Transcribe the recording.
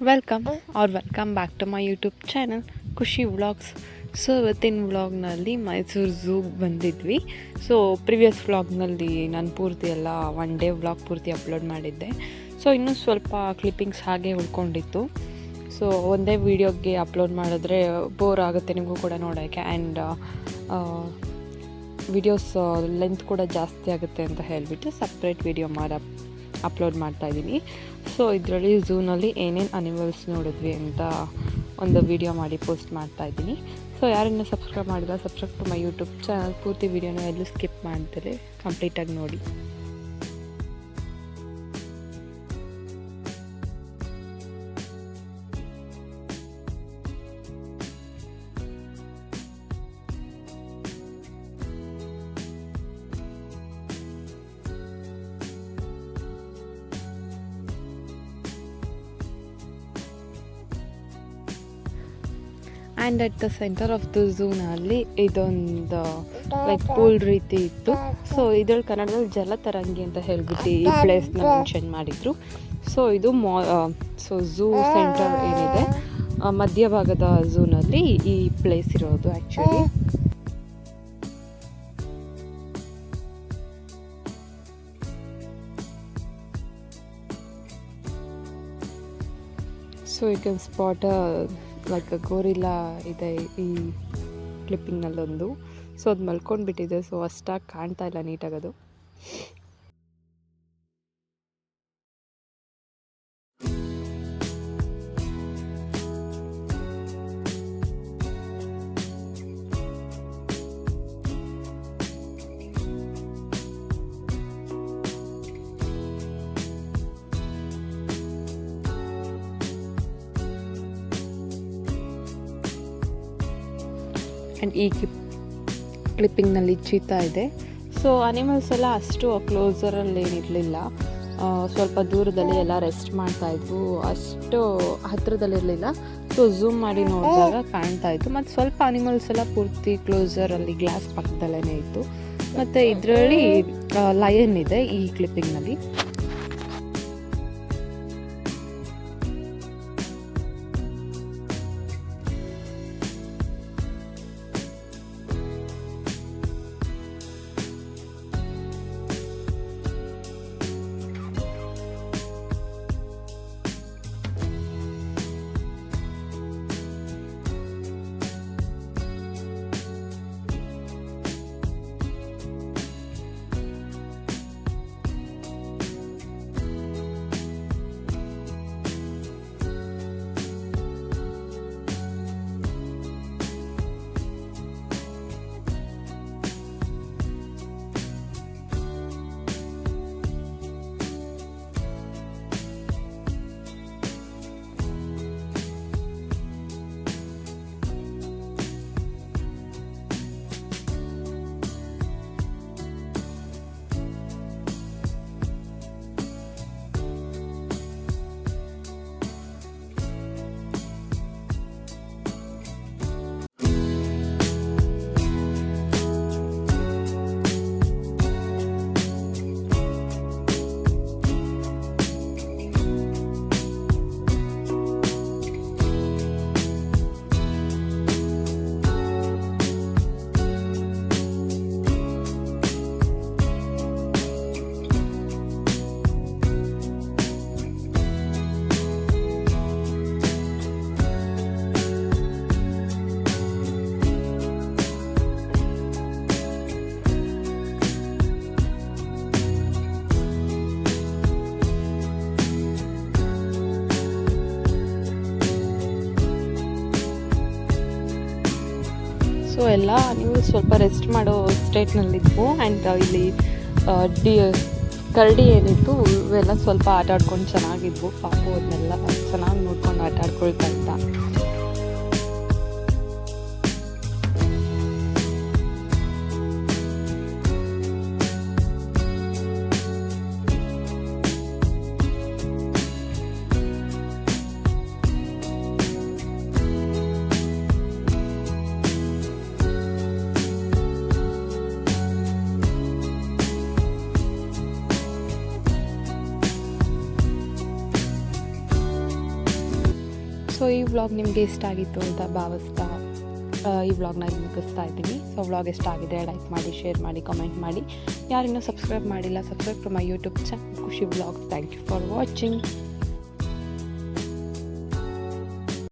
Welcome back to my YouTube channel Khushi vlogs. So ಇವತ್ತಿನ ವ್ಲಾಗ್ನಲ್ಲಿ ಮೈಸೂರು ಝೂಗೆ ಬಂದಿದ್ವಿ. ಸೊ ಪ್ರಿವಿಯಸ್ ವ್ಲಾಗ್ನಲ್ಲಿ ನಾನು ಪೂರ್ತಿ ಎಲ್ಲ ಒನ್ ಡೇ ವ್ಲಾಗ್ ಪೂರ್ತಿ ಅಪ್ಲೋಡ್ ಮಾಡಿದ್ದೆ. ಸೊ ಇನ್ನೂ ಸ್ವಲ್ಪ ಕ್ಲಿಪ್ಪಿಂಗ್ಸ್ ಹಾಗೆ ಉಳ್ಕೊಂಡಿತ್ತು. ಸೊ ಒಂದೇ ವೀಡಿಯೋಗೆ ಅಪ್ಲೋಡ್ ಮಾಡಿದ್ರೆ ಬೋರ್ ಆಗುತ್ತೆ ನಿಮಗೂ ಕೂಡ ನೋಡೋಕ್ಕೆ, ಆ್ಯಂಡ್ ವಿಡಿಯೋಸ್ ಲೆಂತ್ ಕೂಡ ಜಾಸ್ತಿ ಆಗುತ್ತೆ ಅಂತ ಹೇಳಿಬಿಟ್ಟು ಸಪ್ರೇಟ್ ವಿಡಿಯೋ ಅಪ್ಲೋಡ್ ಮಾಡ್ತಾಯಿದ್ದೀನಿ. ಸೊ ಇದರಲ್ಲಿ ಝೂನಲ್ಲಿ ಏನೇನು ಅನಿಮಲ್ಸ್ ನೋಡಿದ್ವಿ ಅಂತ ಒಂದು ವಿಡಿಯೋ ಮಾಡಿ ಪೋಸ್ಟ್ ಮಾಡ್ತಾಯಿದ್ದೀನಿ. ಸೊ ಯಾರನ್ನು ಸಬ್ಸ್ಕ್ರೈಬ್ ಮಾಡಿಲ್ಲ, subscribe to my YouTube channel. ಪೂರ್ತಿ ವಿಡಿಯೋನ ಎಲ್ಲೂ ಸ್ಕಿಪ್ ಮಾಡ್ತಾರೆ, ಕಂಪ್ಲೀಟಾಗಿ ನೋಡಿ. And at the centre of the ಝೂನಲ್ಲಿ ಇದೊಂದು ಲೈಕ್ ಪೂಲ್ ರೀತಿ ಇತ್ತು. ಸೊ ಇದರಲ್ಲಿ ಕನ್ನಡದಲ್ಲಿ ಜಲತರಂಗಿ ಅಂತ ಹೇಳ್ಬಿಟ್ಟು ಈ ಪ್ಲೇಸ್ನ ಮೆನ್ಷನ್ ಮಾಡಿದರು. ಸೊ ಇದು ಸೊ ಝೂ ಸೆಂಟರ್ ಏನಿದೆ ಮಧ್ಯಭಾಗದ ಝೂನಲ್ಲಿ ಈ ಪ್ಲೇಸ್ ಇರೋದು actually. So you can spot like gorilla ಇದೆ ಈ ಕ್ಲಿಪ್ಪಿಂಗ್ನಲ್ಲೊಂದು. ಸೊ ಅದು ಮಲ್ಕೊಂಡ್ಬಿಟ್ಟಿದೆ, ಸೊ ಅಷ್ಟಾಗಿ ಕಾಣ್ತಾ ಇಲ್ಲ ನೀಟಾಗದು. ಆ್ಯಂಡ್ ಈ ಕ್ಲಿಪ್ಪಿಂಗ್ನಲ್ಲಿ ಚೀತಾ ಇದೆ. ಸೊ ಅನಿಮಲ್ಸ್ ಎಲ್ಲ ಅಷ್ಟು ಕ್ಲೋಸರಲ್ಲಿ ಏನಿರಲಿಲ್ಲ, ಸ್ವಲ್ಪ ದೂರದಲ್ಲಿ ಎಲ್ಲ ರೆಸ್ಟ್ ಮಾಡ್ತಾಯಿದ್ವು, ಅಷ್ಟು ಹತ್ತಿರದಲ್ಲಿರಲಿಲ್ಲ. ಸೊ ಝೂಮ್ ಮಾಡಿ ನೋಡಿದಾಗ ಕಾಣ್ತಾ ಇತ್ತು. ಮತ್ತು ಸ್ವಲ್ಪ ಅನಿಮಲ್ಸ್ ಎಲ್ಲ ಪೂರ್ತಿ ಕ್ಲೋಸರಲ್ಲಿ ಗ್ಲಾಸ್ ಪಕ್ಕದಲ್ಲೇ ಇತ್ತು. ಮತ್ತು ಇದರಲ್ಲಿ ಲಯನ್ ಇದೆ ಈ ಕ್ಲಿಪ್ಪಿಂಗ್ನಲ್ಲಿ. ಸೊ ಎಲ್ಲ ನೀವು ಸ್ವಲ್ಪ ರೆಸ್ಟ್ ಮಾಡೋ ಸ್ಟೇಟ್ನಲ್ಲಿದ್ವು. ಆ್ಯಂಡ್ ಇಲ್ಲಿ ಕರಡಿ ಏನಿತ್ತು ಇವೆಲ್ಲ ಸ್ವಲ್ಪ ಆಟ ಆಡ್ಕೊಂಡು ಚೆನ್ನಾಗಿದ್ವು. ಪಾಪು ಅದನ್ನೆಲ್ಲ ಚೆನ್ನಾಗಿ ನೋಡ್ಕೊಂಡು ಆಟ ಆಡ್ಕೊಳ್ತಾ ಇದ್ದ. ಸೊ ಈ ವ್ಲಾಗ್ ನಿಮಗೆ ಇಷ್ಟ ಆಗಿತ್ತು ಅಂತ ಭಾವಿಸ್ತಾ ಈ ವ್ಲಾಗ್ನ ಇಲ್ಲಿ ಮುಗಿಸ್ತಾ ಇದ್ದೀನಿ. ಸೊ ವ್ಲಾಗ್ ಇಷ್ಟ ಆಗಿದೆ ಲೈಕ್ ಮಾಡಿ, ಶೇರ್ ಮಾಡಿ, ಕಮೆಂಟ್ ಮಾಡಿ. ಯಾರಿನ್ನೂ ಸಬ್ಸ್ಕ್ರೈಬ್ ಮಾಡಿಲ್ಲ, subscribe to my YouTube channel Khushi vlogs. Thank you for watching.